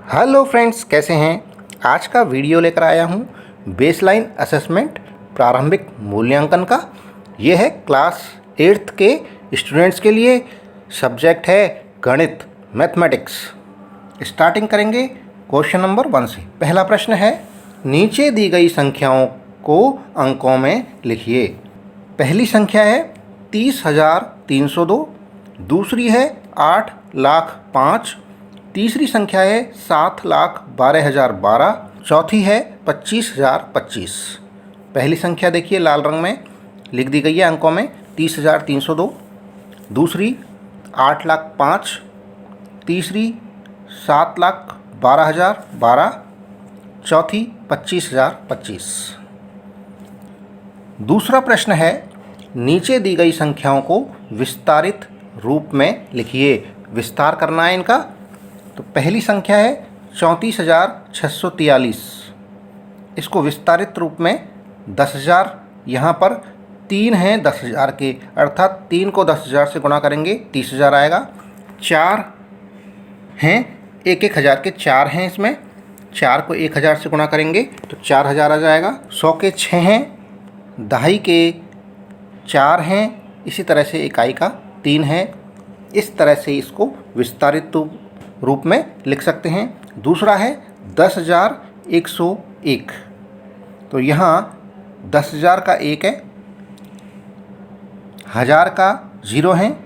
Hello friends, कैसे हैं। आज का वीडियो लेकर आया हूं बेसलाइन असेसमेंट प्रारंभिक मूल्यांकन का। यह है क्लास 8th के स्टूडेंट्स के लिए। सब्जेक्ट है गणित, मैथमेटिक्स। स्टार्टिंग करेंगे क्वेश्चन नंबर 1 से। पहला प्रश्न है, नीचे दी गई संख्याओं को अंकों में लिखिए। पहली संख्या है 30,302, दूसरी है 8,05,000, तीसरी संख्या है 7,12,012, चौथी है 25,025। पहली संख्या देखिए लाल रंग में लिख दी गई है अंकों में 30,302, दूसरी 8,05,000, तीसरी 7,12,012, चौथी 25,025। दूसरा प्रश्न है, नीचे दी गई संख्याओं को विस्तारित रूप में लिखिए। विस्तार करना है इनका। तो पहली संख्या है 34,643, इसको विस्तारित रूप में 10,000, यहाँ पर 3 हैं 10,000 के, अर्थात 3 को 10,000 से गुणा करेंगे 30,000 आएगा। 4 हैं 1,000 के, 4 हैं इसमें, 4 को 1,000 से गुणा करेंगे तो 4,000 आ जाएगा। 100 के 6 हैं, दहाई के 4 हैं, इसी तरह से इकाई का 3 है। इस तरह से इसको विस्तारित रूप में लिख सकते हैं। दूसरा है 10,101, तो यहाँ 10,000 का 1 है, 1,000 का 0 है,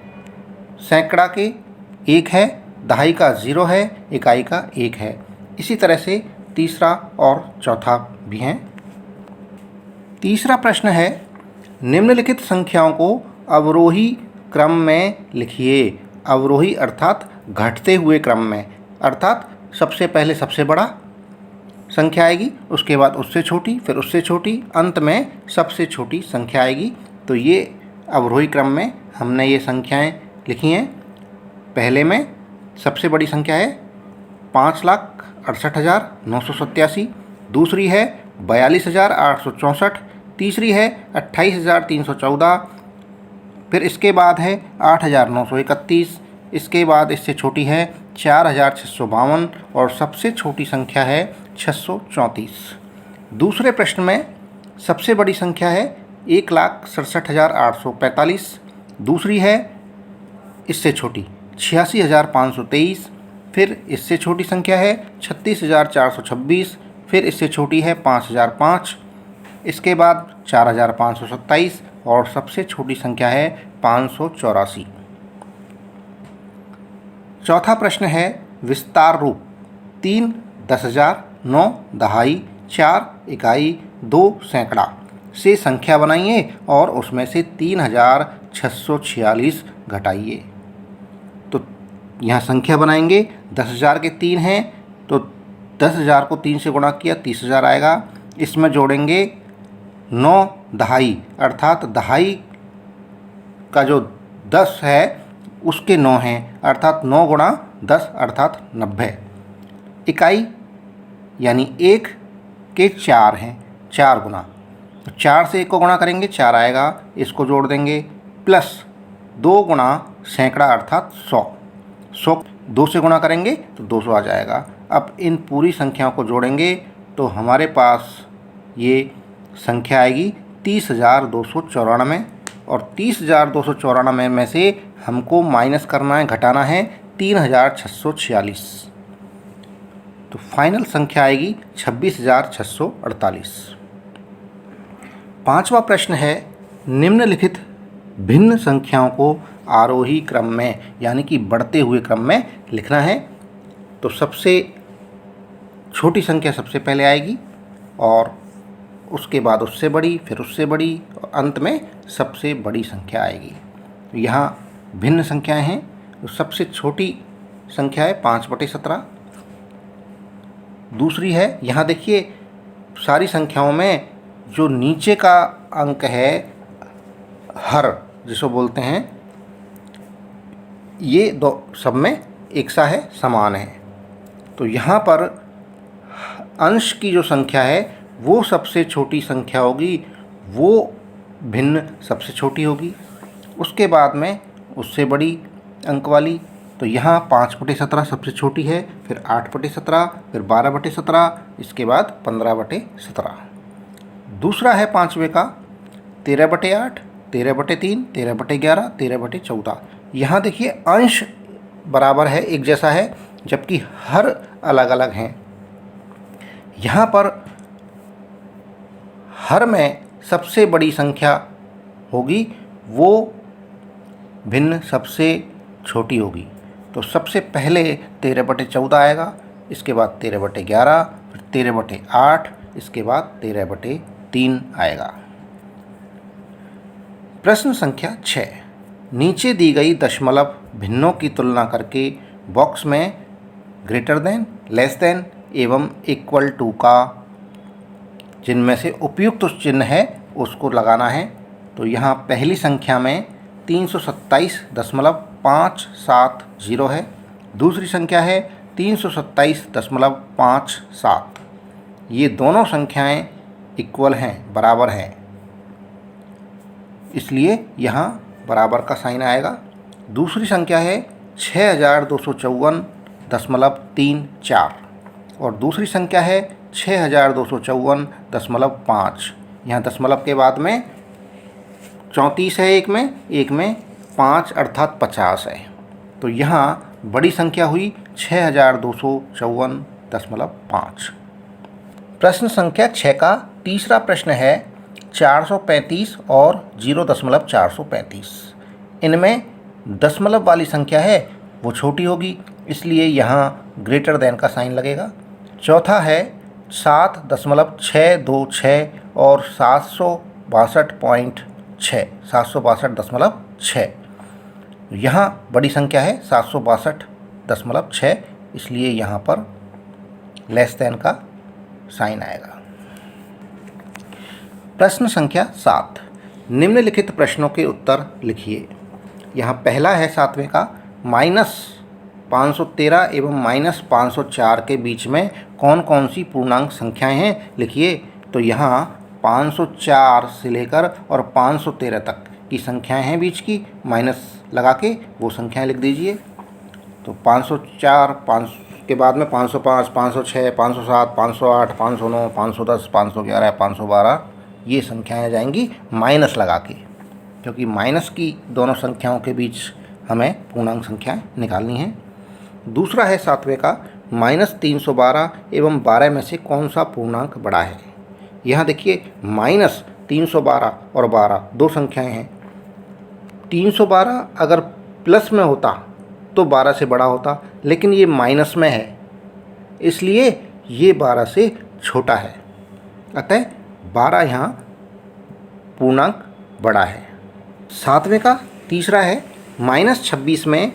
सैकड़ा के 1 है, दहाई का 0 है, इकाई का 1 है। इसी तरह से तीसरा और चौथा भी हैं। तीसरा प्रश्न है, निम्नलिखित संख्याओं को अवरोही क्रम में लिखिए। अवरोही अर्थात घटते हुए क्रम में, अर्थात सबसे पहले सबसे बड़ा संख्या आएगी, उसके बाद उससे छोटी, फिर उससे छोटी, अंत में सबसे छोटी संख्या आएगी। तो ये अवरोही क्रम में हमने ये संख्याएं लिखी हैं। पहले में सबसे बड़ी संख्या है 5,68,987, दूसरी है 42,864, तीसरी है 28,314, फिर इसके बाद है 8,931, इसके बाद इससे छोटी है 4,652 और सबसे छोटी संख्या है 634। दूसरे प्रश्न में सबसे बड़ी संख्या है 1,67,845, दूसरी है इससे छोटी 86,523, फिर इससे छोटी संख्या है 36,426, फिर इससे छोटी है 5,005, इसके बाद 4,527 और सबसे छोटी संख्या है 584। चौथा प्रश्न है, विस्तार रूप 3 10,000, 9 दहाई, 4 इकाई, 2 सैकड़ा से संख्या बनाइए और उसमें से 3,646 घटाइए। तो यहाँ संख्या बनाएंगे। 10,000 के 3 हैं, तो 10,000 को 3 से गुणा किया 30,000 आएगा। इसमें जोड़ेंगे 9 दहाई, अर्थात दहाई का जो 10 है उसके 9 हैं, अर्थात 9 गुणा 10 अर्थात 90। इकाई यानी 1 के 4 हैं, 4 गुना, तो 4 से 1 को गुणा करेंगे 4 आएगा, इसको जोड़ देंगे, प्लस 2 गुणा सैकड़ा अर्थात 100, 100 2 से गुणा करेंगे तो 200 आ जाएगा। अब इन पूरी संख्याओं को जोड़ेंगे तो हमारे पास ये संख्या आएगी 30,294, और 30,294 में से हमको माइनस करना है, घटाना है 3,646, तो फाइनल संख्या आएगी 26,648। पांचवा प्रश्न है, निम्नलिखित भिन्न संख्याओं को आरोही क्रम में यानी कि बढ़ते हुए क्रम में लिखना है। तो सबसे छोटी संख्या सबसे पहले आएगी और उसके बाद उससे बड़ी, फिर उससे बड़ी, और अंत में सबसे बड़ी संख्या आएगी। तो यहाँ भिन्न संख्याएं हैं। तो सबसे छोटी संख्या है 5/17, दूसरी है, यहाँ देखिए सारी संख्याओं में जो नीचे का अंक है हर जिसको बोलते हैं, ये दो सब में एक सा है, समान है। तो यहाँ पर अंश की जो संख्या है वो सबसे छोटी संख्या होगी, वो भिन्न सबसे छोटी होगी। उसके बाद में उससे बड़ी अंक वाली, तो यहाँ 5/17 सबसे छोटी है, फिर 8/17, फिर 12/17, इसके बाद 15/17। दूसरा है पाँचवें का 13/8, 13/3, 13/11, 13/14। यहाँ देखिए अंश बराबर है, एक जैसा है, जबकि हर अलग अलग हैं। यहाँ पर हर में सबसे बड़ी संख्या होगी वो भिन्न सबसे छोटी होगी। तो सबसे पहले 13/14 आएगा, इसके बाद 13/11, फिर 13/8, इसके बाद 13/3 आएगा। प्रश्न संख्या 6, नीचे दी गई दशमलव भिन्नों की तुलना करके बॉक्स में ग्रेटर देन, लेस देन एवं इक्वल टू का जिनमें से उपयुक्त चिन्ह है उसको लगाना है। तो यहाँ पहली संख्या में 327.570 है, दूसरी संख्या है 327.57। ये दोनों संख्याएं इक्वल हैं, बराबर हैं, इसलिए यहाँ बराबर का साइन आएगा। दूसरी संख्या है 6254.34 और दूसरी संख्या है 6254.5। यहाँ दशमलव के बाद में 34 है, एक में 5 अर्थात 50 है। तो यहाँ बड़ी संख्या हुई 6254.5। प्रश्न संख्या 6 का तीसरा प्रश्न है 435 और 0.435। इनमें दशमलव वाली संख्या है वो छोटी होगी, इसलिए यहाँ ग्रेटर देन का साइन लगेगा। चौथा है 7.626 और 762.6, यहाँ बड़ी संख्या है 762.6, इसलिए यहाँ पर लेस देन का साइन आएगा। प्रश्न संख्या 7, निम्नलिखित प्रश्नों के उत्तर लिखिए। यहाँ पहला है 7वें का -513 एवं -504 के बीच में कौन कौन सी पूर्णांक संख्याएं हैं, लिखिए। तो यहाँ 504 से लेकर और 513 तक की संख्याएं हैं बीच की, माइनस लगा के वो संख्याएं लिख दीजिए। तो 504, 5 के बाद में 505, 506, 507, 508, 509, 510, 511, 512 ये संख्याएं जाएंगी माइनस लगा के, क्योंकि माइनस की दोनों संख्याओं के बीच हमें पूर्णांक संख्याएं निकालनी हैं। दूसरा है 7वें का -312 एवं 12 में से कौन सा पूर्णांक बड़ा है। यहाँ देखिए -312 और 12 दो संख्याएं हैं। 312 अगर प्लस में होता तो 12 से बड़ा होता, लेकिन ये माइनस में है, इसलिए ये 12 से छोटा है, अतः 12 यहाँ पूर्णांक बड़ा है। 7वें का तीसरा है -26 में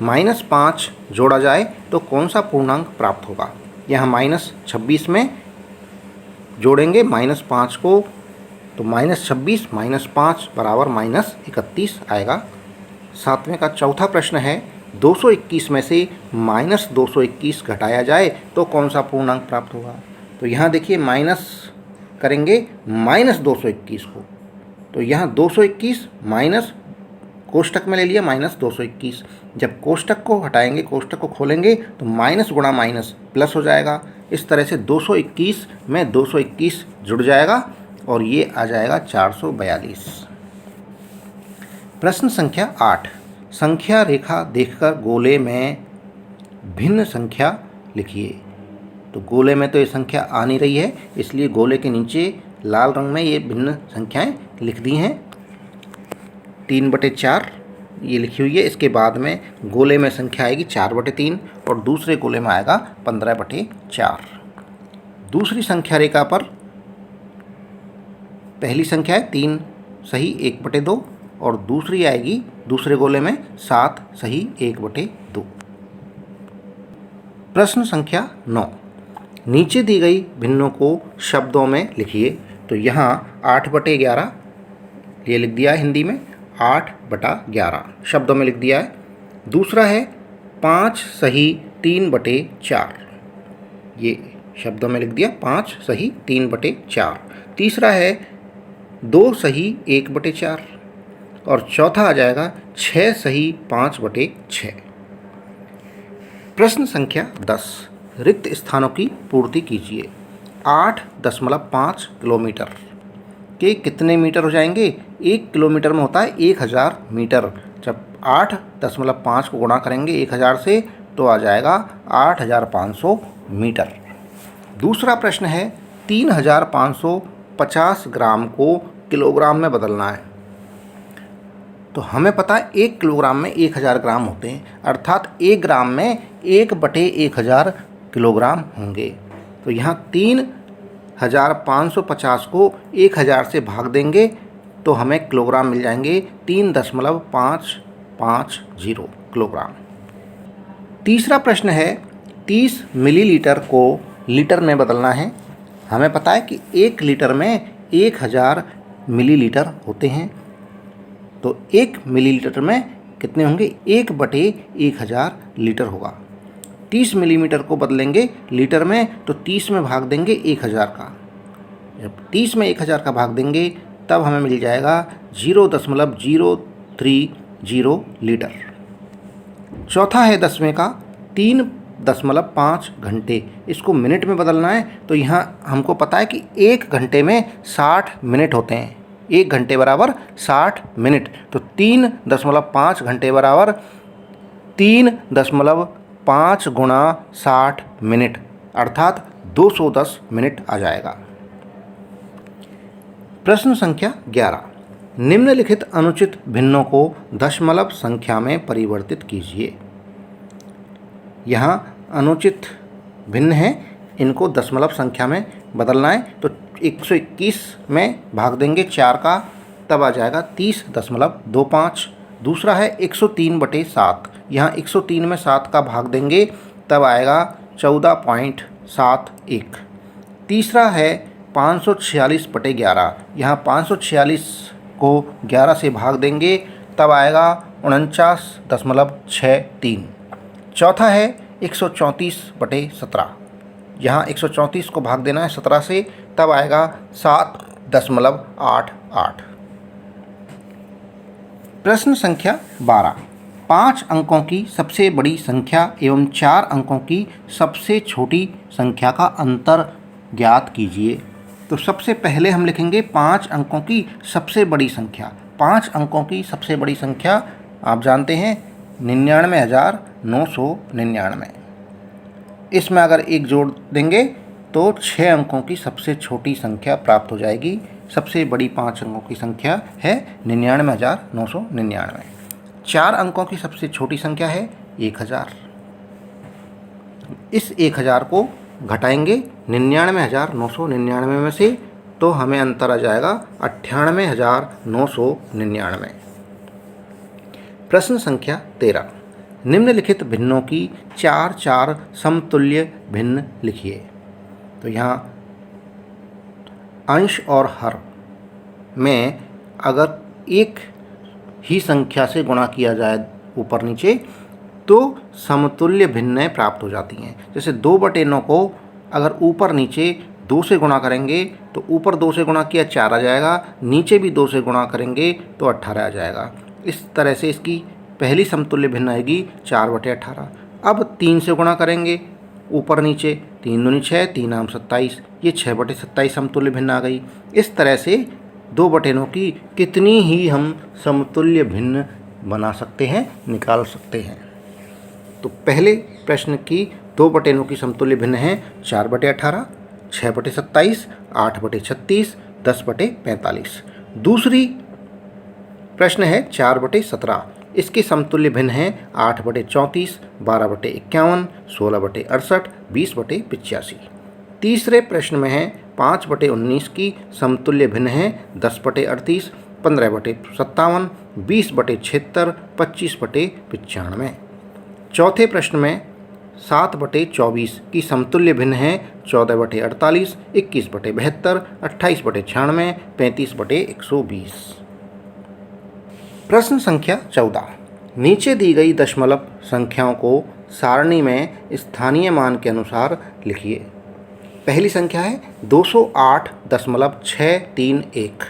-5 जोड़ा जाए तो कौन सा पूर्णांक प्राप्त होगा। यहाँ -26 में जोड़ेंगे -5 को, तो -26 -5 बराबर -31 आएगा। 7वें का चौथा प्रश्न है 221 में से -221 घटाया जाए तो कौन सा पूर्णांक प्राप्त होगा। तो यहाँ देखिए माइनस करेंगे -221 को, तो यहाँ 221 माइनस कोष्टक में ले लिया -221। जब कोष्टक को हटाएंगे, कोष्टक को खोलेंगे तो माइनस गुणा माइनस प्लस हो जाएगा। इस तरह से 221 में 221 जुड़ जाएगा और ये आ जाएगा 442। प्रश्न संख्या 8, संख्या रेखा देखकर गोले में भिन्न संख्या लिखिए। तो गोले में तो ये संख्या आ नहीं रही है, इसलिए गोले के नीचे लाल रंग में ये भिन्न संख्याएं लिख दी हैं। 3/4 ये लिखी हुई है। इसके बाद में गोले में संख्या आएगी 4/3 और दूसरे गोले में आएगा 15/4। दूसरी संख्या रेखा पर पहली संख्या है 3 सही 1/2 और दूसरी आएगी दूसरे गोले में 7 सही 1/2। प्रश्न संख्या 9, नीचे दी गई भिन्नों को शब्दों में लिखिए। तो यहाँ 8/11 ये लिख दिया है हिंदी में, 8/11 शब्दों में लिख दिया है। दूसरा है 5 सही 3/4, ये शब्दों में लिख दिया 5 सही 3/4। तीसरा है 2 सही 1/4 और चौथा आ जाएगा 6 सही 5/6। प्रश्न संख्या 10, रिक्त स्थानों की पूर्ति कीजिए। 8.5 किलोमीटर के कितने मीटर हो जाएंगे? 1 किलोमीटर में होता है 1000 मीटर। जब 8.5 को गुणा करेंगे 1000 से तो आ जाएगा 8500 मीटर। दूसरा प्रश्न है 3550 ग्राम को किलोग्राम में बदलना है। तो हमें पता है 1 किलोग्राम में 1000 ग्राम होते हैं, अर्थात 1 ग्राम में 1/1000 किलोग्राम होंगे। तो यहाँ 3550 को 1000 से भाग देंगे तो हमें किलोग्राम मिल जाएंगे 3.550 किलोग्राम। तीसरा प्रश्न है 30 मिलीलीटर को लीटर में बदलना है। हमें पता है कि 1 लीटर में 1000 मिलीलीटर होते हैं, तो 1 मिलीलीटर में कितने होंगे? 1/1000 लीटर होगा। 30 मिलीमीटर को बदलेंगे लीटर में तो 30 में भाग देंगे 1000 का। जब 30 में 1000 का भाग देंगे तब हमें मिल जाएगा 0.030 लीटर। चौथा है 10वें का 3.5 घंटे, इसको मिनट में बदलना है। तो यहाँ हमको पता है कि 1 घंटे में 60 मिनट होते हैं, 1 घंटे बराबर 60 मिनट। तो 3.5 घंटे बराबर 3.5 गुणा 60 मिनट, अर्थात 210 मिनट आ जाएगा। प्रश्न संख्या 11, निम्नलिखित अनुचित भिन्नों को दशमलव संख्या में परिवर्तित कीजिए। यहाँ अनुचित भिन्न हैं, इनको दशमलव संख्या में बदलना है। तो 121 में भाग देंगे 4 का, तब आ जाएगा 30.25। दूसरा है 103/7, यहाँ 103 में 7 का भाग देंगे तब आएगा 14.71। तीसरा है 546/11, यहाँ 546 को 11 से भाग देंगे तब आएगा 49.63। चौथा है 134/17, यहाँ 134 को भाग देना है 17 से तब आएगा 7.88। प्रश्न संख्या 12, 5 अंकों की सबसे बड़ी संख्या एवं 4 अंकों की सबसे छोटी संख्या का अंतर ज्ञात कीजिए। तो सबसे पहले हम लिखेंगे 5 अंकों की सबसे बड़ी संख्या। 5 अंकों की सबसे बड़ी संख्या आप जानते हैं 99,999। इसमें अगर 1 जोड़ देंगे तो 6 अंकों की सबसे छोटी संख्या प्राप्त हो जाएगी। सबसे बड़ी 5 अंकों की संख्या है 99,999। 4 अंकों की सबसे छोटी संख्या है 1000। इस 1000 को घटाएंगे 99,999 में से तो हमें अंतर आ जाएगा 98,999। प्रश्न संख्या 13, निम्नलिखित भिन्नों की 4 समतुल्य भिन्न लिखिए। तो यहाँ अंश और हर में अगर एक ही संख्या से गुणा किया जाए ऊपर नीचे तो समतुल्य भिन्नें प्राप्त हो जाती हैं। जैसे 2/9 को अगर ऊपर नीचे 2 से गुणा करेंगे तो ऊपर 2 से गुणा किया 4 आ जाएगा, नीचे भी 2 से गुणा करेंगे तो 18 आ जाएगा। इस तरह से इसकी पहली समतुल्य भिन्न आएगी 4/18। अब 3 से गुणा करेंगे ऊपर नीचे, 3 दूनी 6, 3 आम 27, ये 6/27 समतुल्य भिन्न आ गई। इस तरह से 2/9 की कितनी ही हम समतुल्य भिन्न बना सकते हैं, निकाल सकते हैं। तो पहले प्रश्न की 2/9 की समतुल्य भिन्न है 4/18, 6/27, 8/36, 10/45। दूसरी प्रश्न है 4/17, इसके समतुल्य भिन्न हैं 8/34, 12/51, 16/68, 20/85। तीसरे प्रश्न में है 5/19 की समतुल्य भिन्न हैं 10/38, 15/57, 20/76, 25/95। चौथे प्रश्न में 7/24 की समतुल्य भिन्न हैं 14/48, 21/72, 28/96, 35/120। प्रश्न संख्या 14, नीचे दी गई दशमलव संख्याओं को सारणी में स्थानीय मान के अनुसार लिखिए। पहली संख्या है 208.631,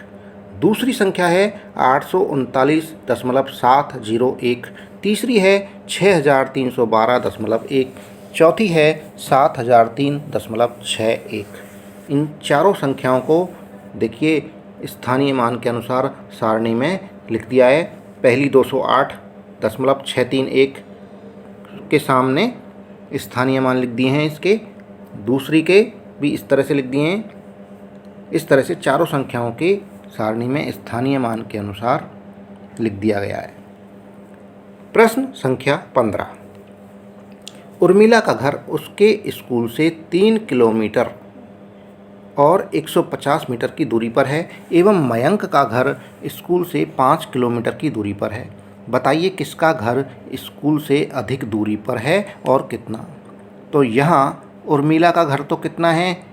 दूसरी संख्या है 839.701, तीसरी है 6312.1, चौथी है 7003.61। इन चारों संख्याओं को देखिए स्थानीय मान के अनुसार सारणी में लिख दिया है। पहली 208.631 के सामने स्थानीय मान लिख दिए हैं इसके, दूसरी के भी इस तरह से लिख दिए हैं। इस तरह से चारों संख्याओं के सारणी में स्थानीय मान के अनुसार लिख दिया गया है। प्रश्न संख्या 15। उर्मिला का घर उसके स्कूल से 3 किलोमीटर और 150 मीटर की दूरी पर है एवं मयंक का घर स्कूल से 5 किलोमीटर की दूरी पर है। बताइए किसका घर स्कूल से अधिक दूरी पर है और कितना। तो यहाँ उर्मिला का घर तो कितना है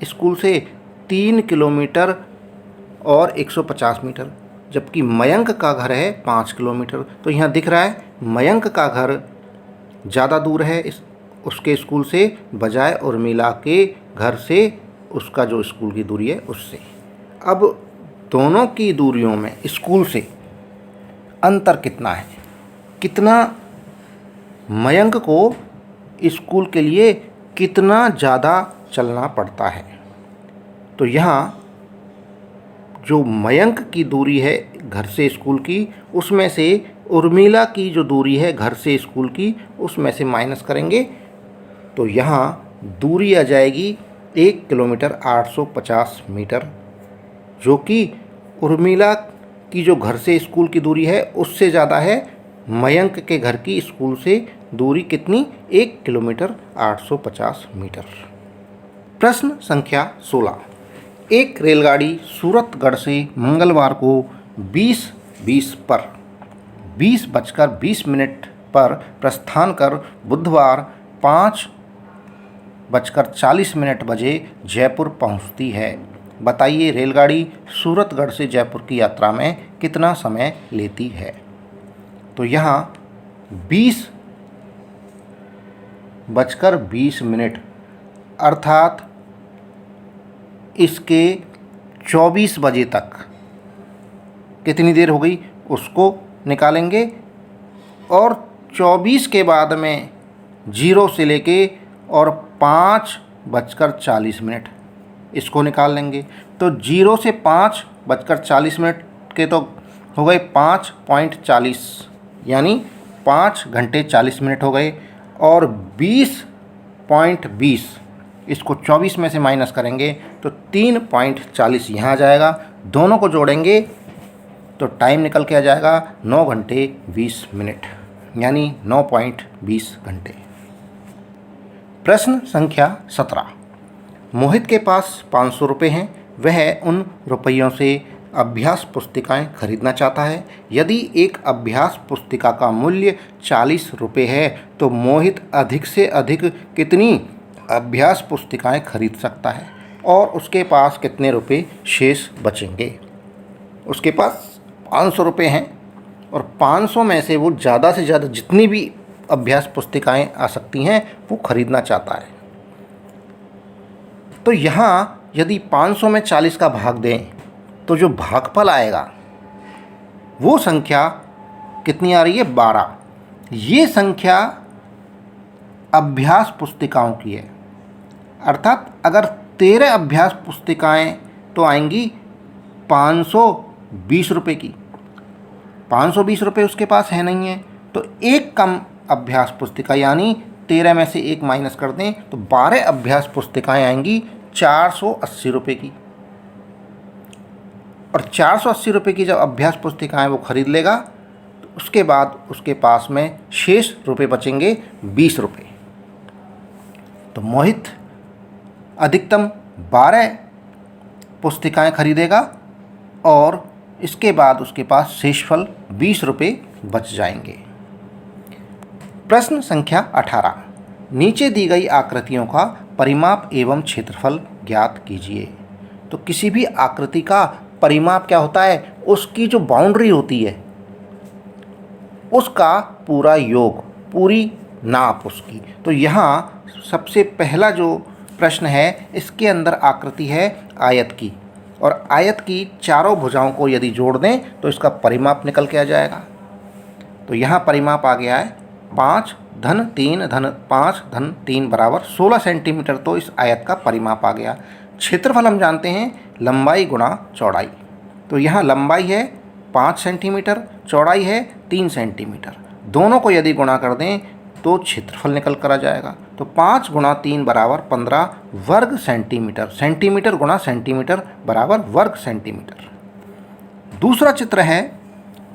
स्कूल से 3 किलोमीटर और 150 मीटर, जबकि मयंक का घर है 5 किलोमीटर। तो यहाँ दिख रहा है मयंक का घर ज़्यादा दूर है उसके स्कूल से बजाय उर्मिला के घर से उसका जो स्कूल की दूरी है उससे। अब दोनों की दूरियों में स्कूल से अंतर कितना है, कितना मयंक को स्कूल के लिए कितना ज़्यादा चलना पड़ता है। तो यहाँ जो मयंक की दूरी है घर से स्कूल की, उसमें से उर्मिला की जो दूरी है घर से स्कूल की उसमें से माइनस करेंगे तो यहाँ दूरी आ जाएगी 1 किलोमीटर 850 मीटर, जो कि उर्मिला की जो घर से स्कूल की दूरी है उससे ज़्यादा है। मयंक के घर की स्कूल से दूरी कितनी, 1 किलोमीटर 850 मीटर। प्रश्न संख्या 16। एक रेलगाड़ी सूरतगढ़ से मंगलवार को 20:20 पर 20:20 पर प्रस्थान कर बुधवार 5:40 बजे जयपुर पहुंचती है। बताइए रेलगाड़ी सूरतगढ़ से जयपुर की यात्रा में कितना समय लेती है। तो यहाँ 20:20 अर्थात इसके 24 बजे तक कितनी देर हो गई उसको निकालेंगे और 24 के बाद में 0 से लेके और 5:40 इसको निकाल लेंगे। तो 0 से 5:40 के तो हो गए 5.40, यानी 5 घंटे 40 मिनट हो गए। और 20.20 इसको 24 में से माइनस करेंगे तो 3.40 यहाँ आ जाएगा। दोनों को जोड़ेंगे तो टाइम निकल के आ जाएगा 9 घंटे 20 मिनट, यानी 9.20 घंटे। प्रश्न संख्या 17। मोहित के पास 500 रुपये हैं। वह उन रुपयों से अभ्यास पुस्तिकाएं खरीदना चाहता है। यदि एक अभ्यास पुस्तिका का मूल्य 40 रुपये है तो मोहित अधिक से अधिक कितनी अभ्यास पुस्तिकाएं खरीद सकता है और उसके पास कितने रुपये शेष बचेंगे। उसके पास 500 रुपये हैं और 500 में से वो ज़्यादा से ज़्यादा जितनी भी अभ्यास पुस्तिकाएं आ सकती हैं वो खरीदना चाहता है। तो यहाँ यदि 500 में 40 का भाग दें तो जो भागफल आएगा वो संख्या कितनी आ रही है, 12। ये संख्या अभ्यास पुस्तिकाओं की है, अर्थात अगर 13 अभ्यास पुस्तिकाएं तो आएंगी 520 रुपये की। 520 रुपये उसके पास है नहीं है तो एक कम अभ्यास पुस्तिका यानी 13 में से एक माइनस कर दें तो 12 अभ्यास पुस्तिकाएं आएंगी 480 रुपये की। और 480 रुपये की जब अभ्यास पुस्तिकाएं वो खरीद लेगा तो उसके बाद उसके पास में शेष रुपये बचेंगे 20 रुपये। तो मोहित अधिकतम 12 पुस्तिकाएं खरीदेगा और इसके बाद उसके पास शेषफल 20 रुपये बच जाएंगे। प्रश्न संख्या 18। नीचे दी गई आकृतियों का परिमाप एवं क्षेत्रफल ज्ञात कीजिए। तो किसी भी आकृति का परिमाप क्या होता है, उसकी जो बाउंड्री होती है उसका पूरा योग, पूरी नाप उसकी। तो यहाँ सबसे पहला जो प्रश्न है इसके अंदर आकृति है आयत की, और आयत की चारों भुजाओं को यदि जोड़ दें तो इसका परिमाप निकल के आ जाएगा। तो यहाँ परिमाप आ गया है 5 धन 3 धन 5 धन 3 बराबर 16 सेंटीमीटर। तो इस आयत का परिमाप आ गया। क्षेत्रफल हम जानते हैं लंबाई गुणा चौड़ाई। तो यहाँ लंबाई है 5 सेंटीमीटर, चौड़ाई है 3 सेंटीमीटर। दोनों को यदि गुणा कर दें तो क्षेत्रफल निकल कर आ जाएगा। तो 5 गुणा 3 बराबर 15 वर्ग सेंटीमीटर। सेंटीमीटर गुणा सेंटीमीटर बराबर वर्ग सेंटीमीटर। दूसरा चित्र है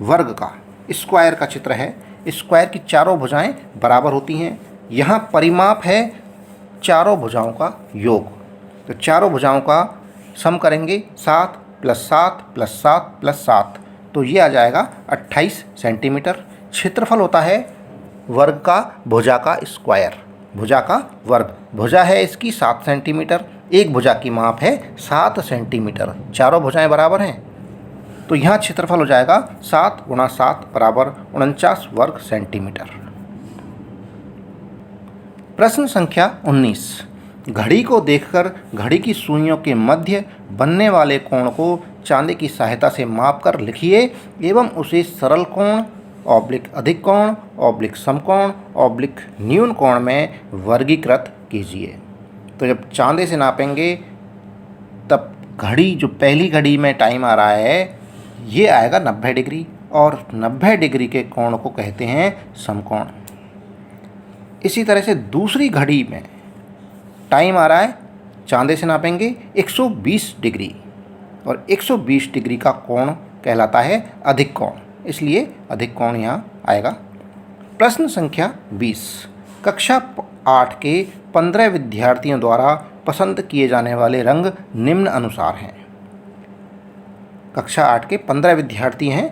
वर्ग का, स्क्वायर का चित्र है। स्क्वायर की चारों भुजाएं बराबर होती हैं। यहाँ परिमाप है चारों भुजाओं का योग। तो चारों भुजाओं का सम करेंगे 7 + 7 + 7 + 7, तो ये आ जाएगा 28 सेंटीमीटर। क्षेत्रफल होता है वर्ग का भुजा का स्क्वायर, भुजा का वर्ग। भुजा है इसकी 7 सेंटीमीटर, एक भुजा की माप है 7 सेंटीमीटर। चारों भुजाएं बराबर हैं, तो यहाँ क्षेत्रफल हो जाएगा 7 × 7 बराबर 49 वर्ग सेंटीमीटर। प्रश्न संख्या 19। घड़ी को देखकर घड़ी की सुइयों के मध्य बनने वाले कोण को चांदी की सहायता से मापकर लिखिए एवं उसे सरल कोण, अधिक कोण, समकोण, न्यून कोण में वर्गीकृत कीजिए। तो जब चांदे से नापेंगे तब घड़ी, जो पहली घड़ी में टाइम आ रहा है, ये आएगा 90 डिग्री, और 90 डिग्री के कोण को कहते हैं समकोण। इसी तरह से दूसरी घड़ी में टाइम आ रहा है, चांदे से नापेंगे 120 डिग्री, और 120 डिग्री का कोण कहलाता है अधिक कोण, इसलिए अधिक कोण यहाँ आएगा। प्रश्न संख्या 20। कक्षा 8 के 15 विद्यार्थियों द्वारा पसंद किए जाने वाले रंग निम्न अनुसार हैं। कक्षा 8 के 15 विद्यार्थी हैं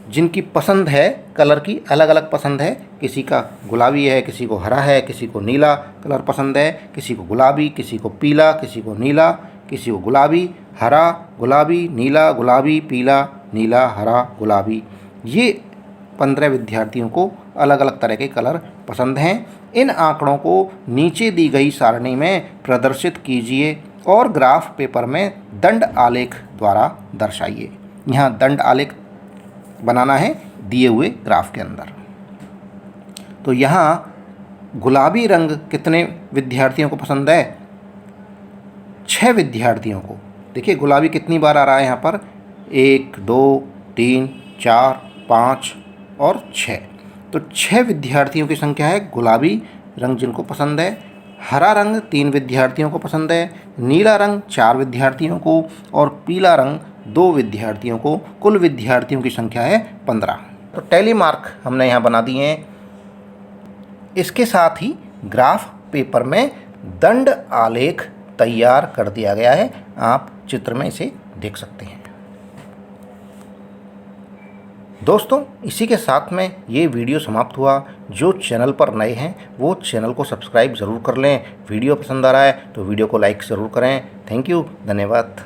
जिनकी पसंद है, कलर की अलग अलग पसंद है। किसी का गुलाबी है, किसी को हरा है, किसी को नीला कलर पसंद है, किसी को गुलाबी, किसी को पीला, किसी को नीला, किसी को गुलाबी, हरा, गुलाबी, नीला, गुलाबी, पीला, नीला, हरा, गुलाबी। ये 15 विद्यार्थियों को अलग अलग तरह के कलर पसंद हैं। इन आंकड़ों को नीचे दी गई सारणी में प्रदर्शित कीजिए और ग्राफ पेपर में दंड आलेख द्वारा दर्शाइए। यहाँ दंड आलेख बनाना है दिए हुए ग्राफ के अंदर। तो यहाँ गुलाबी रंग कितने विद्यार्थियों को पसंद है? 6 विद्यार्थियों को। देखिए गुलाबी कितनी बार आ रहा है यहाँ पर, 1 2 3 4 5 और 6। तो 6 विद्यार्थियों की संख्या है गुलाबी रंग जिनको पसंद है। हरा रंग 3 विद्यार्थियों को पसंद है, नीला रंग 4 विद्यार्थियों को, और पीला रंग 2 विद्यार्थियों को। कुल विद्यार्थियों की संख्या है 15। तो टैली मार्क हमने यहाँ बना दिए हैं। इसके साथ ही ग्राफ पेपर में दंड आलेख तैयार कर दिया गया है, आप चित्र में इसे देख सकते हैं। दोस्तों इसी के साथ में ये वीडियो समाप्त हुआ। जो चैनल पर नए हैं वो चैनल को सब्सक्राइब ज़रूर कर लें। वीडियो पसंद आ रहा है तो वीडियो को लाइक ज़रूर करें। थैंक यू, धन्यवाद।